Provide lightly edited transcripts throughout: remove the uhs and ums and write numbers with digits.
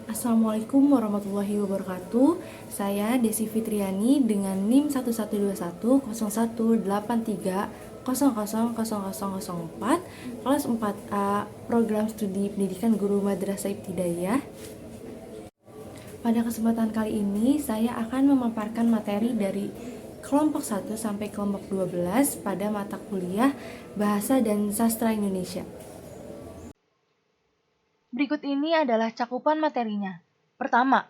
Assalamualaikum warahmatullahi wabarakatuh. Saya Desi Fitriani dengan NIM 11210183000004 kelas 4A Program Studi Pendidikan Guru Madrasah Ibtidaiyah. Pada kesempatan kali ini saya akan memaparkan materi dari kelompok 1 sampai kelompok 12 pada mata kuliah Bahasa dan Sastra Indonesia. Berikut ini adalah cakupan materinya. Pertama,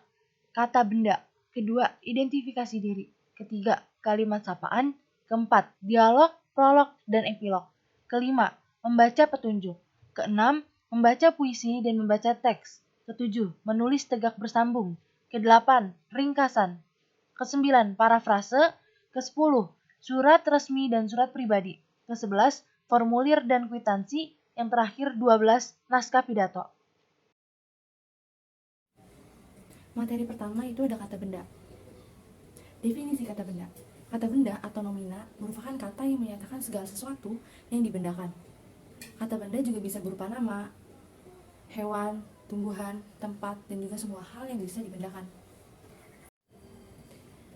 kata benda. Kedua, identifikasi diri. Ketiga, kalimat sapaan. Keempat, dialog, prolog, dan epilog. Kelima, membaca petunjuk. Keenam, membaca puisi dan membaca teks. Ketujuh, menulis tegak bersambung. Kedelapan, ringkasan. Kesembilan, parafrase. Kesepuluh, surat resmi dan surat pribadi. Kesebelas, formulir dan kwitansi. Yang terakhir 12, naskah pidato. Materi pertama itu ada kata benda. Definisi kata benda. Kata benda atau nomina merupakan kata yang menyatakan segala sesuatu yang dibendakan. Kata benda juga bisa berupa nama, hewan, tumbuhan, tempat, dan juga semua hal yang bisa dibendakan.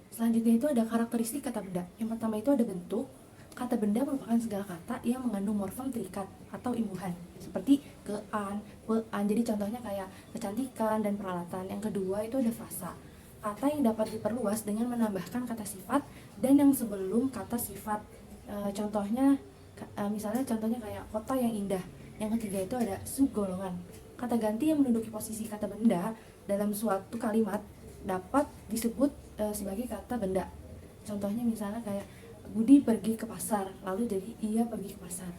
Selanjutnya itu ada karakteristik kata benda. Yang pertama itu ada bentuk. Kata benda merupakan segala kata yang mengandung morfem terikat atau imbuhan, seperti kean, pean. Jadi contohnya kayak kecantikan dan peralatan. Yang kedua itu ada frasa. Kata yang dapat diperluas dengan menambahkan kata sifat dan yang sebelum kata sifat. Misalnya contohnya kayak kota yang indah. Yang ketiga itu ada subgolongan. Kata ganti yang menduduki posisi kata benda dalam suatu kalimat dapat disebut sebagai kata benda. Contohnya misalnya kayak Budi pergi ke pasar, lalu jadi ia pergi ke pasar.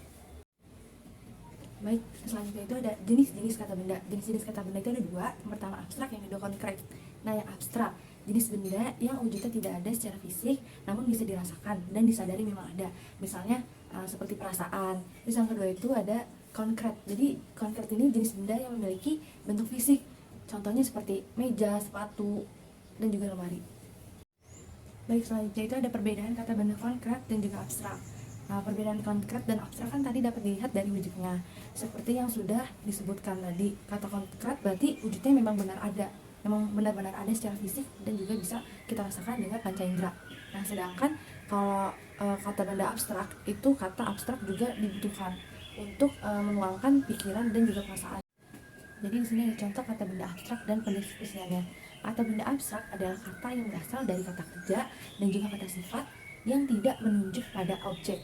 Baik, selanjutnya itu ada jenis-jenis kata benda. Jenis-jenis kata benda itu ada dua. Yang pertama abstrak, yang kedua konkret. Nah, yang abstrak, jenis benda yang wujudnya tidak ada secara fisik, namun bisa dirasakan dan disadari memang ada. Misalnya seperti perasaan. Terus yang kedua itu ada konkret. Jadi konkret ini jenis benda yang memiliki bentuk fisik. Contohnya seperti meja, sepatu, dan juga lemari. Baik, selanjutnya itu ada perbedaan kata benda konkret dan juga abstrak. Nah, perbedaan konkret dan abstrak kan tadi dapat dilihat dari wujudnya. Seperti yang sudah disebutkan tadi, kata konkret berarti wujudnya memang benar ada, memang benar-benar ada secara fisik dan juga bisa kita rasakan dengan panca indera. Nah, sedangkan kalau kata benda abstrak itu kata abstrak juga dibutuhkan untuk menuangkan pikiran dan juga perasaan. Jadi di sini ada contoh kata benda abstrak dan pendeskripsiannya. Kata benda abstrak adalah kata yang berasal dari kata kerja dan juga kata sifat yang tidak menunjuk pada objek,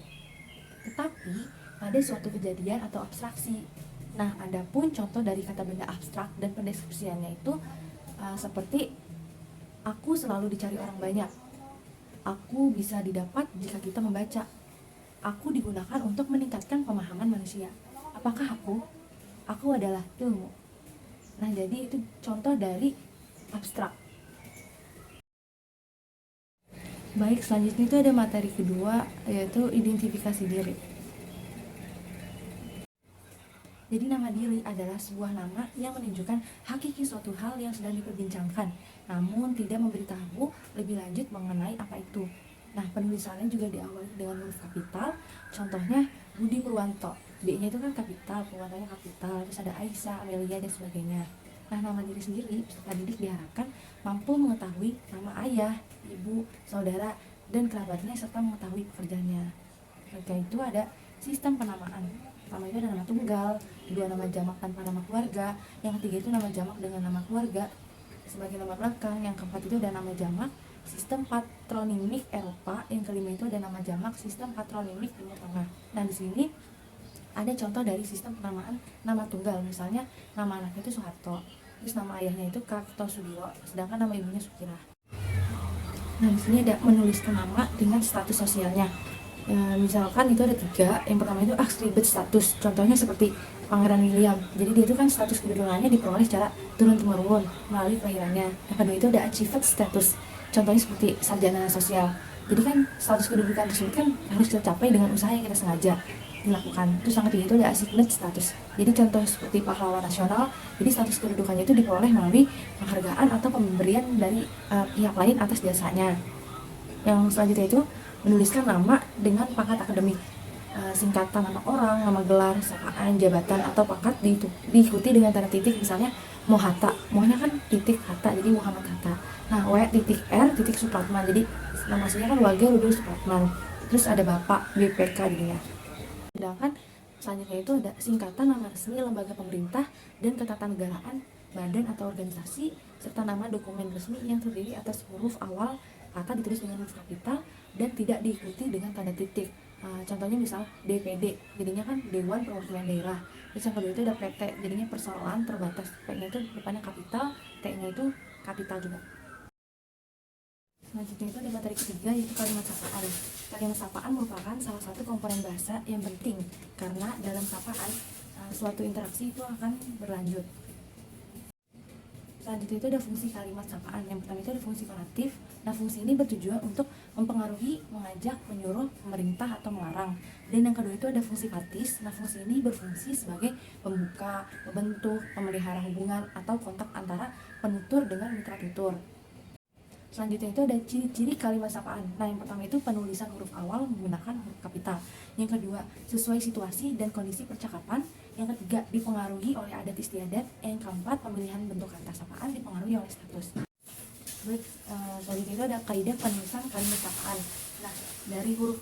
tetapi pada suatu kejadian atau abstraksi. Nah, ada pun contoh dari kata benda abstrak dan pendeskripsiannya itu seperti aku selalu dicari orang banyak, aku bisa didapat jika kita membaca, aku digunakan untuk meningkatkan pemahaman manusia, apakah aku adalah ilmu. Nah, jadi itu contoh dari abstrak. Baik, selanjutnya itu ada materi kedua, yaitu identifikasi diri. Jadi nama diri adalah sebuah nama yang menunjukkan hakiki suatu hal yang sedang diperbincangkan, namun tidak memberitahu lebih lanjut mengenai apa itu. Nah, penulisannya juga diawali dengan huruf kapital, contohnya Budi Purwanto. B-nya itu kan kapital, Purwantonya kapital, terus ada Aisyah, Amelia, dan sebagainya. Nah, nama diri sendiri, peserta didik diharapkan mampu mengetahui nama ayah, ibu, saudara, dan kerabatnya serta mengetahui pekerjaannya. Maka itu ada sistem penamaan. Pertama itu ada nama tunggal, kedua nama jamak tanpa nama keluarga, yang ketiga itu nama jamak dengan nama keluarga sebagai nama belakang, yang keempat itu ada nama jamak sistem patronimik Eropa, yang kelima itu ada nama jamak sistem patronimik Timur Tengah. Nah, di sini ada contoh dari sistem penamaan nama tunggal, misalnya nama anaknya itu Soeharto, terus nama ayahnya itu Kartosoewirjo, sedangkan nama ibunya Sukirah. Nah, di sini ada menuliskan nama dengan status sosialnya. Misalkan itu ada tiga. Yang pertama itu akribet status, contohnya seperti Pangeran William. Jadi dia itu kan status kedudukannya diperoleh secara turun-temurun melalui kelahirannya. Yang kedua itu ada achieved status, contohnya seperti sarjana sosial. Jadi kan status kedudukan tersebut kan harus kita capai dengan usaha yang kita sengaja dilakukan. Terus yang ketiga itu ada achievement status. Jadi contoh seperti pahlawan nasional. Jadi status kedudukannya itu diperoleh melalui penghargaan atau pemberian dari pihak lain atas jasanya. Yang selanjutnya itu menuliskan nama dengan pangkat akademik. singkatan nama orang, nama gelar, sapaan, jabatan, atau pangkat diikuti dengan tanda titik. Misalnya Mohatta, Mohnya kan titik Hatta, jadi Muhammad Hatta. Nah, W titik R titik Supratman, jadi nama aslinya kan Wage Rudolf Supratman. Terus ada Bapak, BPK jadinya. Sedangkan selanjutnya itu ada singkatan nama resmi lembaga pemerintah dan ketatanegaraan, badan atau organisasi, serta nama dokumen resmi yang terdiri atas huruf awal kata ditulis dengan huruf kapital dan tidak diikuti dengan tanda titik. Contohnya misal DPD, jadinya kan Dewan Perwakilan Daerah. Terus yang kedua itu ada PT, jadinya persoalan terbatas. P-nya itu depannya kapital, T-nya itu kapital juga. Selanjutnya itu ada materi ketiga, yaitu kalimat sapaan. Kalimat sapaan merupakan salah satu komponen bahasa yang penting karena dalam sapaan suatu interaksi itu akan berlanjut. Selanjutnya itu ada fungsi kalimat sapaan. Yang pertama itu ada fungsi konatif. Nah, fungsi ini bertujuan untuk mempengaruhi, mengajak, menyuruh, memerintah, atau melarang. Dan yang kedua itu ada fungsi patis. Nah, fungsi ini berfungsi sebagai pembuka, membentuk, memelihara hubungan atau kontak antara penutur dengan mitra tutur. Selanjutnya itu ada ciri-ciri kalimat sapaan. Nah, yang pertama itu penulisan huruf awal menggunakan huruf kapital. Yang kedua, sesuai situasi dan kondisi percakapan. Yang ketiga, dipengaruhi oleh adat istiadat. Yang keempat, pemilihan bentuk kata sapaan dipengaruhi oleh status. Baik, selanjutnya itu ada kaidah penulisan kalimat sapaan. Nah, dari huruf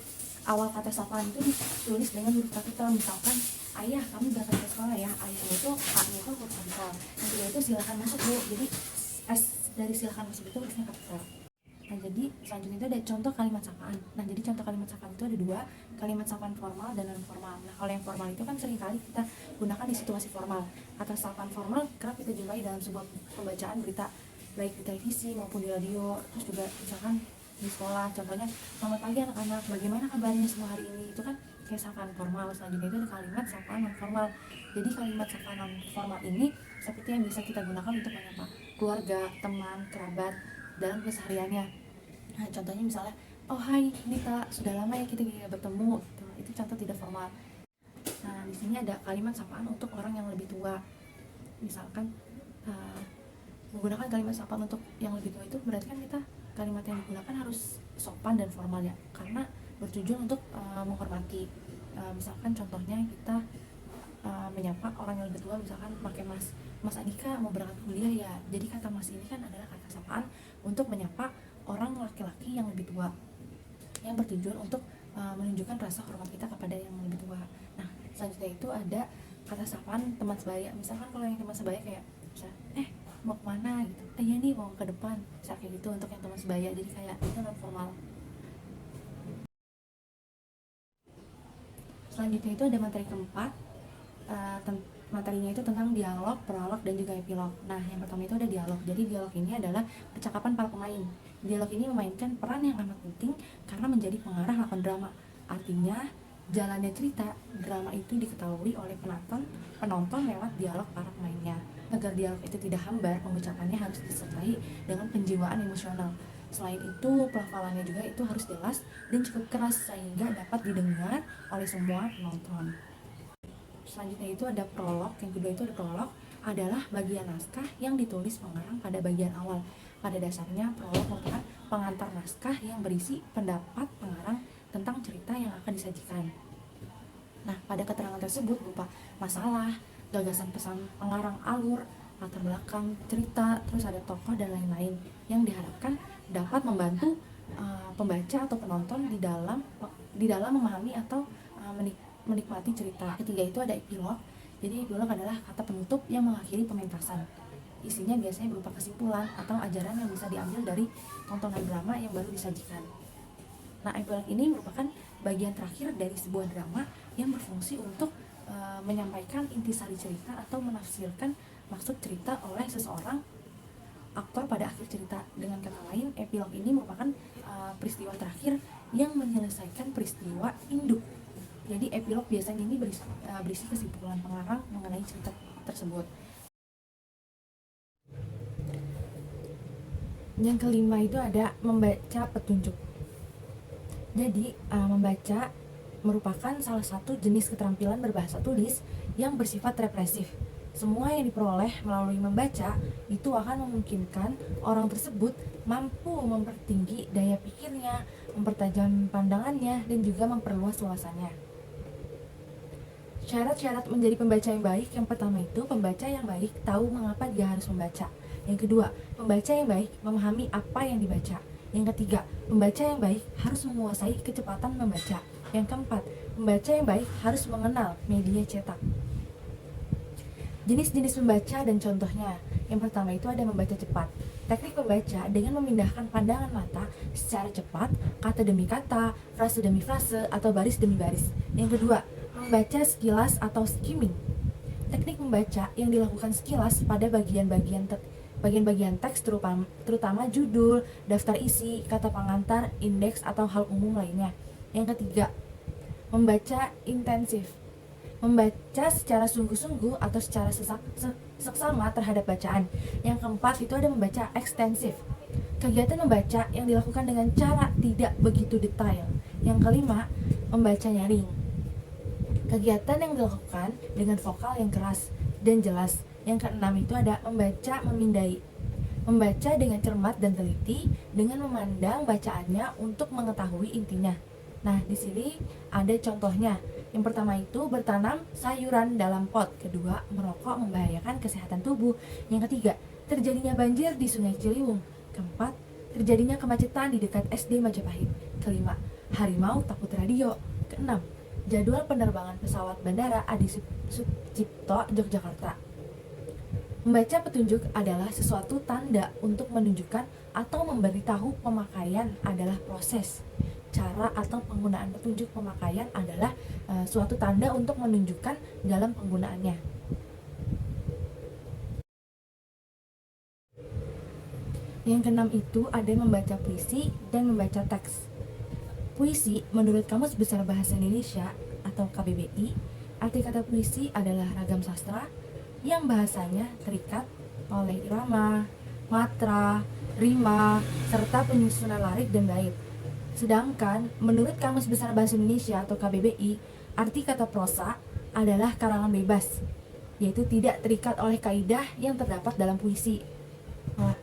awal kata sapaan itu ditulis dengan huruf kapital. Misalkan, ayah, kami berangkat ke sekolah ya. Ayah itu A-nya itu huruf kapital. Yang kedua itu silakan masuk bu. Jadi S dari silakan masuk itu hurufnya kapital. Nah, jadi selanjutnya itu ada contoh kalimat sapaan. Nah, jadi contoh kalimat sapaan itu ada dua, kalimat sapaan formal dan non formal. Nah, kalau yang formal itu kan seringkali kita gunakan di situasi formal. Kata sapaan formal kerap kita jumpai dalam sebuah pembacaan berita, baik di televisi maupun di radio. Terus juga misalkan di sekolah, contohnya selamat pagi anak-anak, bagaimana kabarnya semua hari ini, itu kan kayak sapaan formal. Selanjutnya itu ada kalimat sapaan non formal. Jadi kalimat sapaan non formal ini seperti yang bisa kita gunakan untuk menyapa keluarga, teman, kerabat dalam kesehariannya. Nah, contohnya misalnya, oh hai Nita, sudah lama ya kita tidak bertemu. Itu contoh tidak formal. Nah, di sini ada kalimat sapaan untuk orang yang lebih tua. Misalkan menggunakan kalimat sapaan untuk yang lebih tua itu berarti kan kita kalimat yang digunakan harus sopan dan formal ya, karena bertujuan untuk menghormati. Misalkan contohnya kita menyapa orang yang lebih tua, misalkan pakai Mas Adika mau berangkat kuliah ya. Jadi kata Mas ini kan adalah kata sapaan untuk menyapa orang laki-laki yang lebih tua, yang bertujuan untuk menunjukkan rasa hormat kita kepada yang lebih tua. Nah, selanjutnya itu ada kata sapaan teman sebaya. Misalkan kalau yang teman sebaya kayak misalnya, mau kemana gitu, ya nih mau ke depan, misalnya kayak gitu untuk yang teman sebaya. Jadi kayak itu non formal. Selanjutnya itu ada materi keempat. Materinya itu tentang dialog, prolog, dan juga epilog. Nah, yang pertama itu ada dialog. Jadi dialog ini adalah percakapan para pemain. Dialog ini memainkan peran yang amat penting karena menjadi pengarah lakon drama. Artinya, jalannya cerita drama itu diketahui oleh penonton lewat dialog para pemainnya. Agar dialog itu tidak hambar, pengucapannya harus disertai dengan penjiwaan emosional. Selain itu, pelafalannya juga itu harus jelas dan cukup keras sehingga dapat didengar oleh semua penonton. Selanjutnya itu ada prolog. Yang kedua itu ada prolog, adalah bagian naskah yang ditulis pengarang pada bagian awal. Pada dasarnya, prolog merupakan pengantar naskah yang berisi pendapat pengarang tentang cerita yang akan disajikan. Nah, pada keterangan tersebut berupa masalah, gagasan pesan pengarang, alur, latar belakang cerita, terus ada tokoh dan lain-lain yang diharapkan dapat membantu pembaca atau penonton di dalam memahami atau menikmati cerita. Ketiga itu ada epilog. Jadi epilog adalah kata penutup yang mengakhiri pementasan. Isinya biasanya berupa kesimpulan atau ajaran yang bisa diambil dari tontonan drama yang baru disajikan. Nah, epilog ini merupakan bagian terakhir dari sebuah drama yang berfungsi untuk menyampaikan intisari cerita atau menafsirkan maksud cerita oleh seseorang aktor pada akhir cerita. Dengan kata lain, epilog ini merupakan peristiwa terakhir yang menyelesaikan peristiwa induk. Jadi epilog biasanya ini berisi kesimpulan pengarang mengenai cerita tersebut. Yang kelima itu ada membaca petunjuk. Jadi membaca merupakan salah satu jenis keterampilan berbahasa tulis yang bersifat represif. Semua yang diperoleh melalui membaca itu akan memungkinkan orang tersebut mampu mempertinggi daya pikirnya, mempertajam pandangannya, dan juga memperluas wawasannya. Syarat-syarat menjadi pembaca yang baik, yang pertama itu pembaca yang baik tahu mengapa dia harus membaca. Yang kedua, pembaca yang baik memahami apa yang dibaca. Yang ketiga, pembaca yang baik harus menguasai kecepatan membaca. Yang keempat, pembaca yang baik harus mengenal media cetak. Jenis-jenis membaca dan contohnya. Yang pertama itu ada membaca cepat. Teknik membaca dengan memindahkan pandangan mata secara cepat, kata demi kata, frase demi frase, atau baris demi baris. Yang kedua, membaca sekilas atau skimming. Teknik membaca yang dilakukan sekilas pada bagian-bagian teks terutama judul, daftar isi, kata pengantar, indeks, atau hal umum lainnya. Yang ketiga, membaca intensif. Membaca secara sungguh-sungguh atau secara seksama terhadap bacaan. Yang keempat itu ada membaca ekstensif. Kegiatan membaca yang dilakukan dengan cara tidak begitu detail. Yang kelima, membaca nyaring. Kegiatan yang dilakukan dengan vokal yang keras dan jelas. Yang keenam itu ada membaca memindai. Membaca dengan cermat dan teliti dengan memandang bacaannya untuk mengetahui intinya. Nah, di sini ada contohnya. Yang pertama itu bertanam sayuran dalam pot. Kedua, merokok membahayakan kesehatan tubuh. Yang ketiga, terjadinya banjir di Sungai Ciliwung. Keempat, terjadinya kemacetan di dekat SD Majapahit. Kelima, harimau takut radio. Keenam, jadwal penerbangan pesawat bandara Adi Sucipto Yogyakarta. Membaca petunjuk adalah sesuatu tanda untuk menunjukkan atau memberitahu pemakaian adalah proses. Cara atau penggunaan petunjuk pemakaian adalah suatu tanda untuk menunjukkan dalam penggunaannya. Yang keenam itu ada membaca puisi dan membaca teks. Puisi menurut Kamus Besar Bahasa Indonesia atau KBBI, arti kata puisi adalah ragam sastra yang bahasanya terikat oleh irama, matra, rima, serta penyusunan larik dan bait. Sedangkan menurut Kamus Besar Bahasa Indonesia atau KBBI, arti kata prosa adalah karangan bebas, yaitu tidak terikat oleh kaidah yang terdapat dalam puisi. Nah,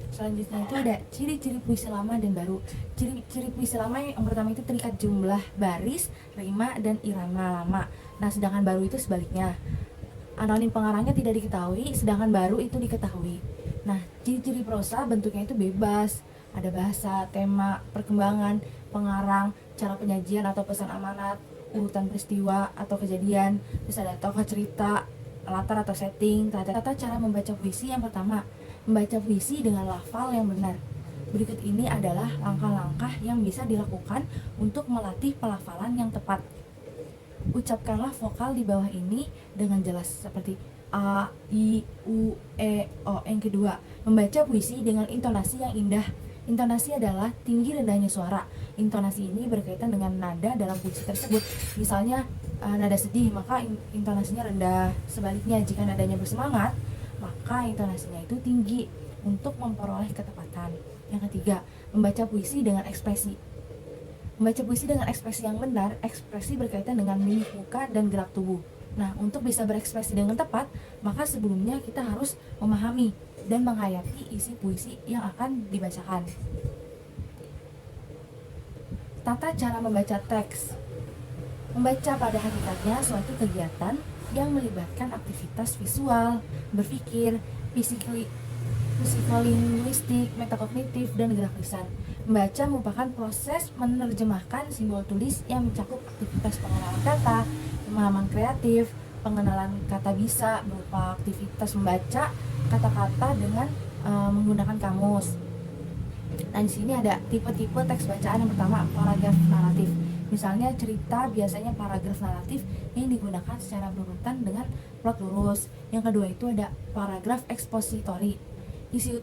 selanjutnya itu ada ciri-ciri puisi lama dan baru. Ciri puisi lama yang pertama itu terikat jumlah baris, rima, dan irama lama. Nah, sedangkan baru itu sebaliknya. Anonim pengarangnya tidak diketahui, sedangkan baru itu diketahui. Nah, ciri-ciri prosa bentuknya itu bebas. Ada bahasa, tema, perkembangan, pengarang, cara penyajian atau pesan amanat, urutan peristiwa atau kejadian, terus ada tokoh cerita, latar atau setting. Tata cara membaca puisi yang pertama, membaca puisi dengan lafal yang benar. Berikut ini adalah langkah-langkah yang bisa dilakukan untuk melatih pelafalan yang tepat. Ucapkanlah vokal di bawah ini dengan jelas seperti A, I, U, E, O. Yang kedua, membaca puisi dengan intonasi yang indah. Intonasi adalah tinggi rendahnya suara. Intonasi ini berkaitan dengan nada dalam puisi tersebut. Misalnya nada sedih, maka intonasinya rendah. Sebaliknya, jika nadanya bersemangat, maka intonasinya itu tinggi untuk memperoleh ketepatan. Yang ketiga, membaca puisi dengan ekspresi. Membaca puisi dengan ekspresi yang benar, ekspresi berkaitan dengan mimik muka dan gerak tubuh. Nah, untuk bisa berekspresi dengan tepat, maka sebelumnya kita harus memahami dan menghayati isi puisi yang akan dibacakan. Tata cara membaca teks. Membaca pada hakikatnya suatu kegiatan yang melibatkan aktivitas visual, berpikir, psikolinguistik, metakognitif, dan gerak lisan. Membaca merupakan proses menerjemahkan simbol tulis yang mencakup aktivitas pengenalan kata, pemahaman kreatif, pengenalan kata bisa berupa aktivitas membaca kata-kata dengan menggunakan kamus. Nah, di sini ada tipe-tipe teks bacaan. Yang pertama, paragraf naratif. Misalnya cerita biasanya paragraf naratif yang digunakan secara berurutan dengan plot lurus. Yang kedua itu ada paragraf ekspositori. Isi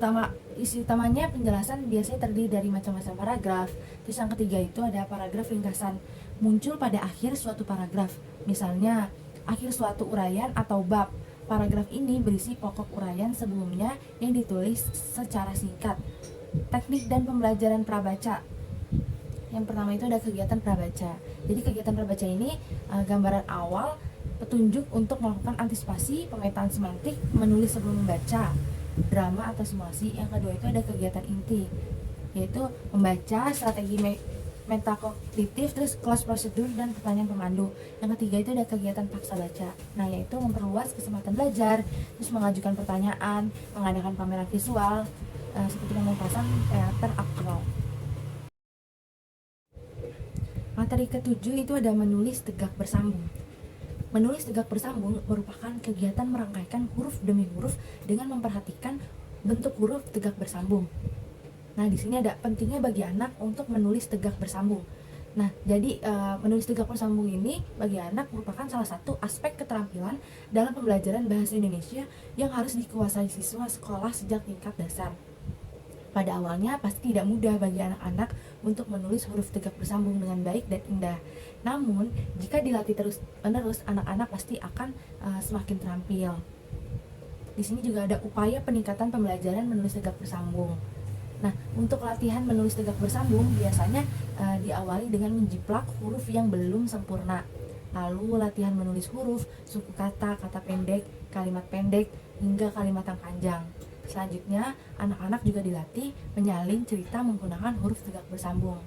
utamanya penjelasan biasanya terdiri dari macam-macam paragraf. Terus yang ketiga itu ada paragraf ringkasan, muncul pada akhir suatu paragraf. Misalnya akhir suatu uraian atau bab. Paragraf ini berisi pokok uraian sebelumnya yang ditulis secara singkat. Teknik dan pembelajaran prabaca. Yang pertama itu ada kegiatan prabaca. Jadi kegiatan prabaca ini gambaran awal, petunjuk untuk melakukan antisipasi, pemetaan semantik, menulis sebelum membaca, drama atau simulasi. Yang kedua itu ada kegiatan inti, yaitu membaca strategi metakognitif, terus close prosedur, dan pertanyaan pemandu. Yang ketiga itu ada kegiatan paksa baca. Nah, yaitu memperluas kesempatan belajar, terus mengajukan pertanyaan, mengadakan pameran visual, seperti pementasan teater aktual. Materi ketujuh itu ada menulis tegak bersambung. Menulis tegak bersambung merupakan kegiatan merangkaikan huruf demi huruf dengan memperhatikan bentuk huruf tegak bersambung. Nah, di sini ada pentingnya bagi anak untuk menulis tegak bersambung. Nah, jadi menulis tegak bersambung ini bagi anak merupakan salah satu aspek keterampilan dalam pembelajaran bahasa Indonesia yang harus dikuasai siswa sekolah sejak tingkat dasar. Pada awalnya pasti tidak mudah bagi anak-anak untuk menulis huruf tegak bersambung dengan baik dan indah. Namun, jika dilatih terus-menerus, anak-anak pasti akan semakin terampil. Di sini juga ada upaya peningkatan pembelajaran menulis tegak bersambung. Nah, untuk latihan menulis tegak bersambung biasanya diawali dengan menjiplak huruf yang belum sempurna. Lalu latihan menulis huruf, suku kata, kata pendek, kalimat pendek, hingga kalimat yang panjang. Selanjutnya, anak-anak juga dilatih menyalin cerita menggunakan huruf tegak bersambung.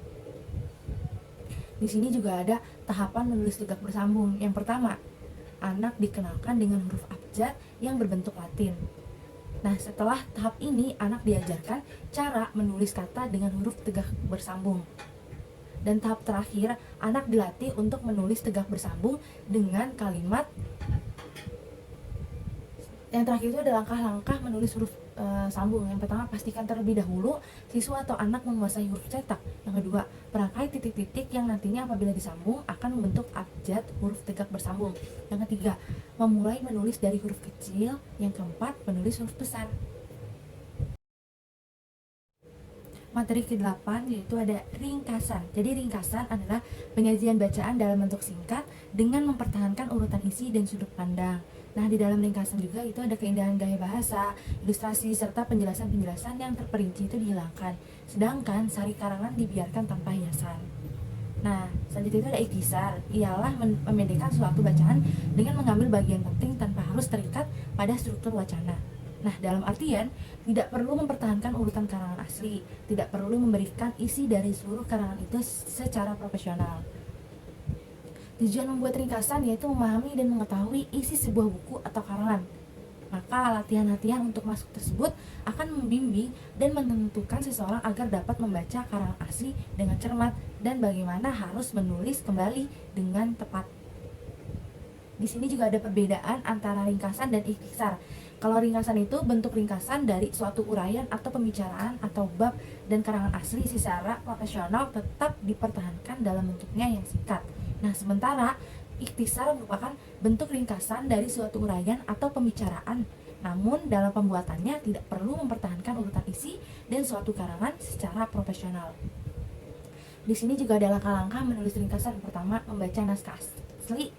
Di sini juga ada tahapan menulis tegak bersambung. Yang pertama, anak dikenalkan dengan huruf abjad yang berbentuk Latin. Nah, setelah tahap ini, anak diajarkan cara menulis kata dengan huruf tegak bersambung. Dan tahap terakhir, anak dilatih untuk menulis tegak bersambung dengan kalimat. Yang terakhir itu ada langkah-langkah menulis huruf sambung. Yang pertama, pastikan terlebih dahulu siswa atau anak menguasai huruf cetak. Yang kedua, perangkai titik-titik yang nantinya apabila disambung akan membentuk abjad huruf tegak bersambung. Yang ketiga, memulai menulis dari huruf kecil. Yang keempat, menulis huruf besar. Materi ke-8 yaitu ada ringkasan. Jadi ringkasan adalah penyajian bacaan dalam bentuk singkat dengan mempertahankan urutan isi dan sudut pandang. Nah, di dalam ringkasan juga itu ada keindahan gaya bahasa, ilustrasi, serta penjelasan-penjelasan yang terperinci itu dihilangkan. Sedangkan sari karangan dibiarkan tanpa hiasan. Nah, selanjutnya itu ada ikhtisar, ialah memendekkan suatu bacaan dengan mengambil bagian penting tanpa harus terikat pada struktur wacana. Nah, dalam artian, tidak perlu mempertahankan urutan karangan asli, tidak perlu memberikan isi dari seluruh karangan itu secara profesional. Tujuan membuat ringkasan yaitu memahami dan mengetahui isi sebuah buku atau karangan. Maka latihan-latihan untuk masuk tersebut akan membimbing dan menentukan seseorang agar dapat membaca karangan asli dengan cermat dan bagaimana harus menulis kembali dengan tepat. Di sini juga ada perbedaan antara ringkasan dan ikhtisar. Kalau ringkasan itu bentuk ringkasan dari suatu uraian atau pembicaraan atau bab, dan karangan asli secara profesional tetap dipertahankan dalam bentuknya yang singkat. Nah, sementara ikhtisar merupakan bentuk ringkasan dari suatu uraian atau pembicaraan, namun dalam pembuatannya tidak perlu mempertahankan urutan isi dan suatu karangan secara profesional. Di sini juga ada langkah-langkah menulis ringkasan. Pertama, membaca naskah asli.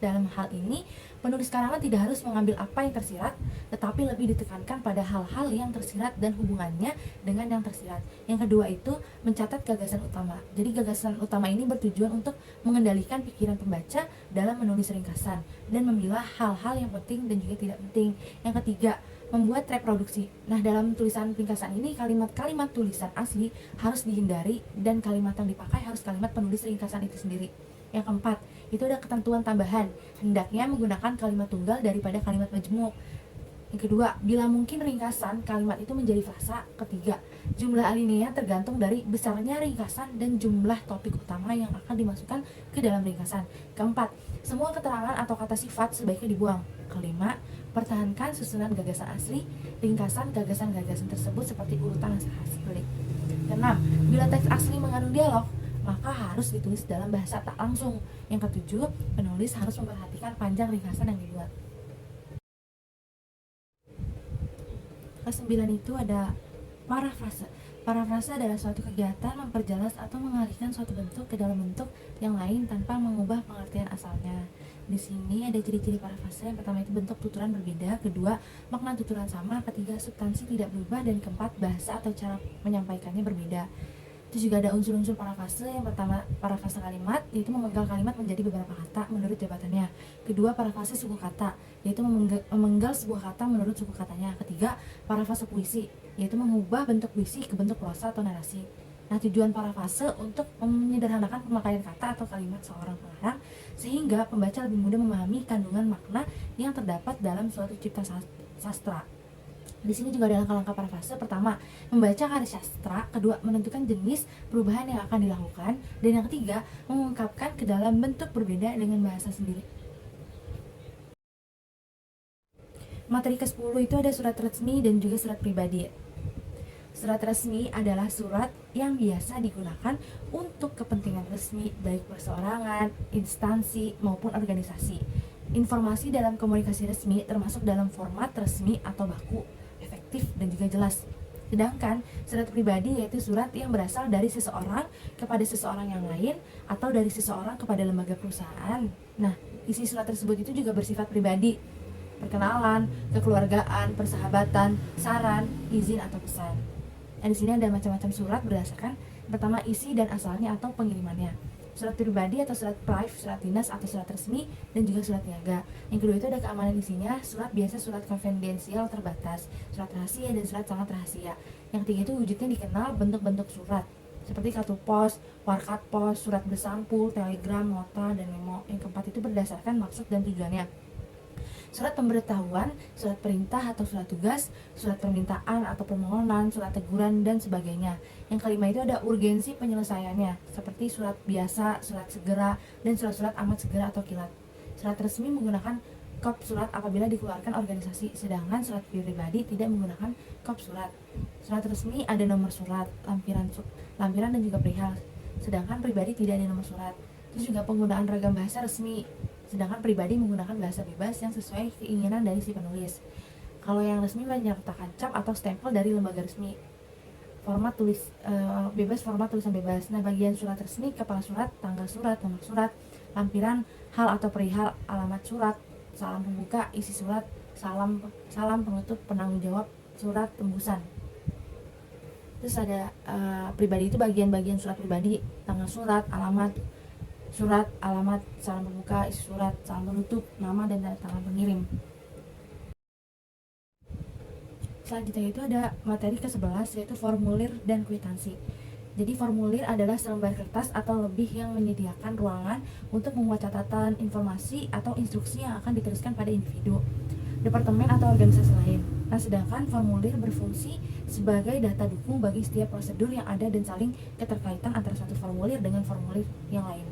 Dalam hal ini, penulis karangan tidak harus mengambil apa yang tersirat, tetapi lebih ditekankan pada hal-hal yang tersirat dan hubungannya dengan yang tersirat. Yang kedua itu mencatat gagasan utama. Jadi gagasan utama ini bertujuan untuk mengendalikan pikiran pembaca dalam menulis ringkasan dan memilah hal-hal yang penting dan juga tidak penting. Yang ketiga, membuat reproduksi. Nah, dalam tulisan ringkasan ini kalimat-kalimat tulisan asli harus dihindari dan kalimat yang dipakai harus kalimat penulis ringkasan itu sendiri. Yang keempat, itu ada ketentuan tambahan, hendaknya menggunakan kalimat tunggal daripada kalimat majmuk. Yang kedua, bila mungkin ringkasan kalimat itu menjadi frasa. Ketiga, jumlah alinea tergantung dari besarnya ringkasan dan jumlah topik utama yang akan dimasukkan ke dalam ringkasan. Keempat, semua keterangan atau kata sifat sebaiknya dibuang. Kelima, pertahankan susunan gagasan asli, ringkasan gagasan-gagasan tersebut seperti urutan naskah asli. Keenam, bila teks asli mengandung dialog, maka harus ditulis dalam bahasa tak langsung. Yang ketujuh, penulis harus memperhatikan panjang ringkasan yang dibuat. Kesembilan itu ada parafrase. Parafrase adalah suatu kegiatan memperjelas atau mengalihkan suatu bentuk ke dalam bentuk yang lain tanpa mengubah pengertian asalnya. Di sini ada ciri-ciri parafrase. Yang pertama itu bentuk tuturan berbeda, kedua makna tuturan sama, ketiga substansi tidak berubah, dan keempat bahasa atau cara menyampaikannya berbeda. Itu juga ada unsur-unsur parafrase. Yang pertama, parafrase kalimat, yaitu memenggal kalimat menjadi beberapa kata menurut jabatannya. Kedua, parafrase suku kata, yaitu memenggal sebuah kata menurut suku katanya. Ketiga, parafrase puisi, yaitu mengubah bentuk puisi ke bentuk prosa atau narasi. Nah, tujuan parafrase untuk menyederhanakan pemakaian kata atau kalimat seorang pengarang sehingga pembaca lebih mudah memahami kandungan makna yang terdapat dalam suatu cipta sastra. Di sini juga ada langkah-langkah parafrase. Pertama, membaca karya sastra. Kedua, menentukan jenis perubahan yang akan dilakukan. Dan yang ketiga, mengungkapkan ke dalam bentuk berbeda dengan bahasa sendiri. Materi ke-10 itu ada surat resmi dan juga surat pribadi. Surat resmi adalah surat yang biasa digunakan untuk kepentingan resmi baik perseorangan, instansi, maupun organisasi. Informasi dalam komunikasi resmi termasuk dalam format resmi atau baku, efektif dan juga jelas. Sedangkan surat pribadi yaitu surat yang berasal dari seseorang kepada seseorang yang lain atau dari seseorang kepada lembaga perusahaan. Nah, isi surat tersebut itu juga bersifat pribadi, perkenalan, kekeluargaan, persahabatan, saran, izin atau pesan. Nah, di sini ada macam-macam surat berdasarkan pertama isi dan asalnya atau pengirimannya. Surat pribadi atau surat prive, surat dinas atau surat resmi, dan juga surat niaga. Yang kedua itu ada keamanan isinya, surat biasa, surat konfidensial terbatas, surat rahasia, dan surat sangat rahasia. Yang ketiga itu wujudnya dikenal bentuk-bentuk surat, seperti kartu pos, warkat pos, surat bersampul, telegram, nota, dan memo. Yang keempat itu berdasarkan maksud dan tujuannya. Surat pemberitahuan, surat perintah atau surat tugas, surat permintaan atau permohonan, surat teguran, dan sebagainya. Yang kelima itu ada urgensi penyelesaiannya, seperti surat biasa, surat segera, dan surat-surat amat segera atau kilat. Surat resmi menggunakan kop surat apabila dikeluarkan organisasi, sedangkan surat pribadi tidak menggunakan kop surat. Surat resmi ada nomor surat, lampiran dan juga perihal, sedangkan pribadi tidak ada nomor surat. Terus juga penggunaan ragam bahasa resmi, sedangkan pribadi menggunakan bahasa bebas yang sesuai keinginan dari si penulis. Kalau yang resmi menyertakan cap atau stempel dari lembaga resmi. Format tulis bebas, format tulisan bebas. Nah, bagian surat resmi, kepala surat, tanggal surat, nomor surat, lampiran, hal atau perihal, alamat surat, salam pembuka, isi surat, salam penutup, penanggung jawab surat, tembusan. Terus ada pribadi itu bagian-bagian surat pribadi, tanggal surat, alamat surat, alamat, salam pembuka, isi surat, salam penutup, nama dan tanda pengirim. Selanjutnya itu ada materi ke-11 yaitu formulir dan kwitansi. Jadi formulir adalah selembar kertas atau lebih yang menyediakan ruangan untuk membuat catatan, informasi, atau instruksi yang akan diteruskan pada individu, departemen atau organisasi lain. Nah, sedangkan formulir berfungsi sebagai data dukung bagi setiap prosedur yang ada dan saling keterkaitan antara satu formulir dengan formulir yang lain.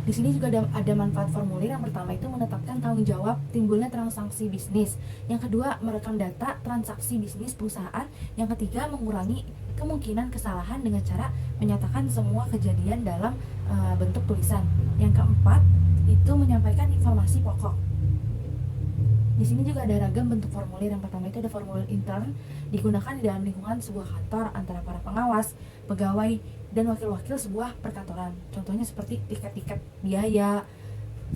Di sini juga ada manfaat formulir. Yang pertama itu menetapkan tanggung jawab timbulnya transaksi bisnis. Yang kedua, merekam data transaksi bisnis perusahaan. Yang ketiga, mengurangi kemungkinan kesalahan dengan cara menyatakan semua kejadian dalam bentuk tulisan. Yang keempat, itu menyampaikan informasi pokok. Di sini juga ada ragam bentuk formulir. Yang pertama itu ada formulir intern, digunakan di dalam lingkungan sebuah kantor antara para pengawas, pegawai, dan wakil-wakil sebuah perkantoran. Contohnya seperti tiket-tiket biaya,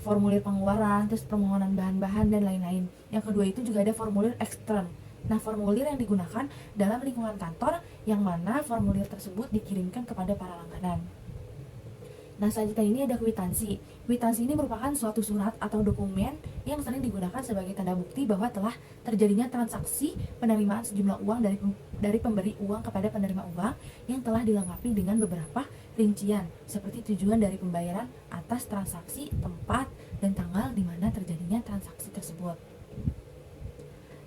formulir pengeluaran, terus permohonan bahan-bahan, dan lain-lain. Yang kedua itu juga ada formulir ekstern. Nah, formulir yang digunakan dalam lingkungan kantor yang mana formulir tersebut dikirimkan kepada para langganan. Nah, selanjutnya ini ada kwitansi. Kwitansi ini merupakan suatu surat atau dokumen yang sering digunakan sebagai tanda bukti bahwa telah terjadinya transaksi penerimaan sejumlah uang dari pemberi uang kepada penerima uang yang telah dilengkapi dengan beberapa rincian seperti tujuan dari pembayaran atas transaksi, tempat, dan tanggal di mana terjadinya transaksi tersebut.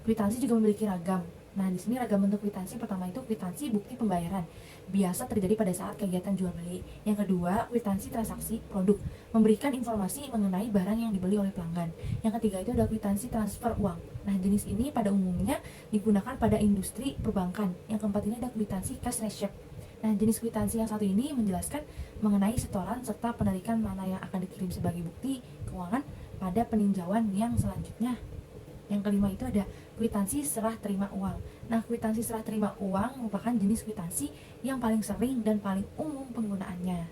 Kwitansi juga memiliki ragam. Nah, di sini ragam bentuk kwitansi. Pertama itu kwitansi bukti pembayaran, biasa terjadi pada saat kegiatan jual beli. Yang kedua, kwitansi transaksi produk, memberikan informasi mengenai barang yang dibeli oleh pelanggan. Yang ketiga itu ada kwitansi transfer uang. Nah, jenis ini pada umumnya digunakan pada industri perbankan. Yang keempat ini ada kwitansi cash receipt. Nah, jenis kwitansi yang satu ini menjelaskan mengenai setoran serta penarikan mana yang akan dikirim sebagai bukti keuangan pada peninjauan yang selanjutnya. Yang kelima itu ada kwitansi serah terima uang. Nah, kwitansi serah terima uang merupakan jenis kwitansi yang paling sering dan paling umum penggunaannya.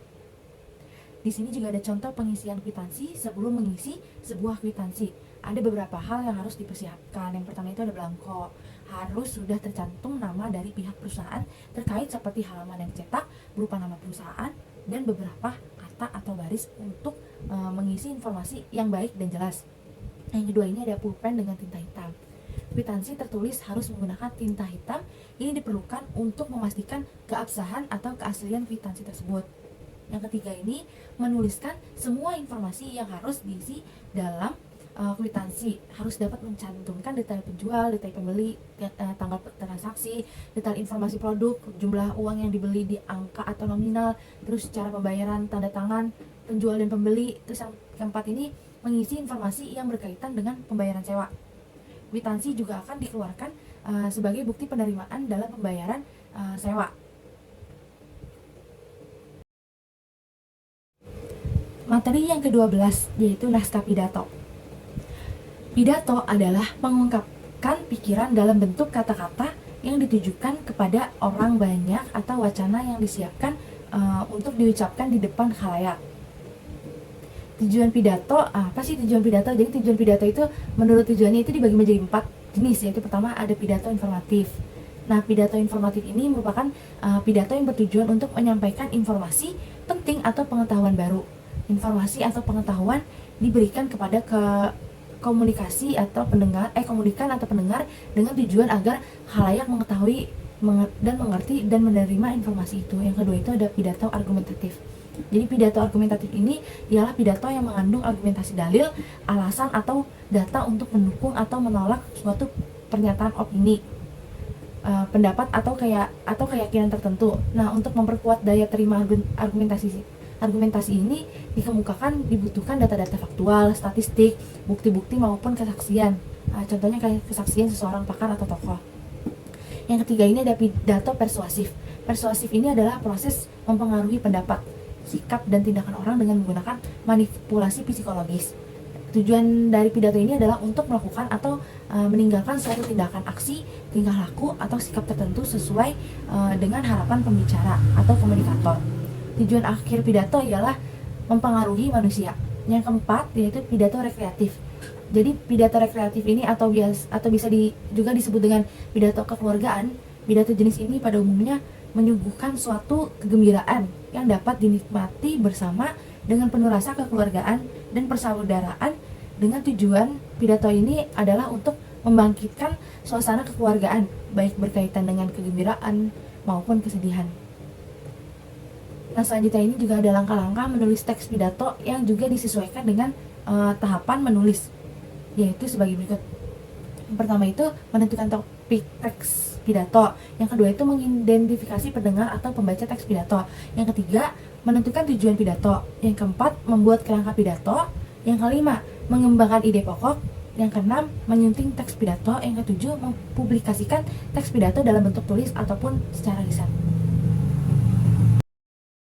Di sini juga ada contoh pengisian kwitansi sebelum mengisi sebuah kwitansi. Ada beberapa hal yang harus dipersiapkan. Yang pertama itu ada belangko. Harus sudah tercantum nama dari pihak perusahaan terkait seperti halaman yang cetak berupa nama perusahaan dan beberapa kata atau baris untuk mengisi informasi yang baik dan jelas. Yang kedua ini ada pulpen dengan tinta hitam. kwitansi tertulis harus menggunakan tinta hitam. Ini diperlukan untuk memastikan keabsahan atau keaslian kwitansi tersebut. Yang ketiga ini menuliskan semua informasi yang harus diisi dalam kwitansi, harus dapat mencantumkan detail penjual, detail pembeli, tanggal transaksi, detail informasi produk, jumlah uang yang dibeli di angka atau nominal, terus cara pembayaran, tanda tangan penjual dan pembeli. Terus yang keempat ini mengisi informasi yang berkaitan dengan pembayaran sewa. Kwitansi juga akan dikeluarkan sebagai bukti penerimaan dalam pembayaran sewa. Materi yang ke-12 yaitu naskah pidato. Pidato adalah mengungkapkan pikiran dalam bentuk kata-kata yang ditujukan kepada orang banyak atau wacana yang disiapkan untuk diucapkan di depan khalayak. Tujuan pidato, apa sih tujuan pidato? Jadi tujuan pidato itu menurut tujuannya itu dibagi menjadi 4 jenis, yaitu pertama ada pidato informatif. Nah, pidato informatif ini merupakan pidato yang bertujuan untuk menyampaikan informasi penting atau pengetahuan baru. Informasi atau pengetahuan diberikan kepada komunikasi atau pendengar, komunikan atau pendengar dengan tujuan agar khalayak mengetahui dan mengerti dan menerima informasi itu. Yang kedua itu ada pidato argumentatif. Jadi pidato argumentatif ini ialah pidato yang mengandung argumentasi dalil, alasan atau data untuk mendukung atau menolak suatu pernyataan opini, pendapat atau keyakinan tertentu. Nah, untuk memperkuat daya terima argumentasi ini dikemukakan dibutuhkan data-data faktual, statistik, bukti-bukti maupun kesaksian. Contohnya kayak kesaksian seseorang pakar atau tokoh. Yang ketiga ini ada pidato persuasif. Persuasif ini adalah proses mempengaruhi pendapat, sikap dan tindakan orang dengan menggunakan manipulasi psikologis. Tujuan dari pidato ini adalah untuk melakukan atau meninggalkan suatu tindakan, aksi, tingkah laku atau sikap tertentu sesuai dengan harapan pembicara atau komunikator. Tujuan akhir pidato ialah mempengaruhi manusia. Yang keempat yaitu pidato rekreatif. Jadi pidato rekreatif ini atau bisa juga disebut dengan pidato kekeluargaan. Pidato jenis ini pada umumnya menyuguhkan suatu kegembiraan yang dapat dinikmati bersama dengan penuh rasa kekeluargaan dan persaudaraan. Dengan tujuan pidato ini adalah untuk membangkitkan suasana kekeluargaan, baik berkaitan dengan kegembiraan maupun kesedihan. Nah, selanjutnya ini juga ada langkah-langkah menulis teks pidato yang juga disesuaikan dengan tahapan menulis, yaitu sebagai berikut. Yang pertama itu menentukan topik teks pidato. Yang kedua itu mengidentifikasi pendengar atau pembaca teks pidato. Yang ketiga, menentukan tujuan pidato. Yang keempat, membuat kerangka pidato. Yang kelima, mengembangkan ide pokok. Yang keenam, menyunting teks pidato. Yang ketujuh, mempublikasikan teks pidato dalam bentuk tulis ataupun secara lisan.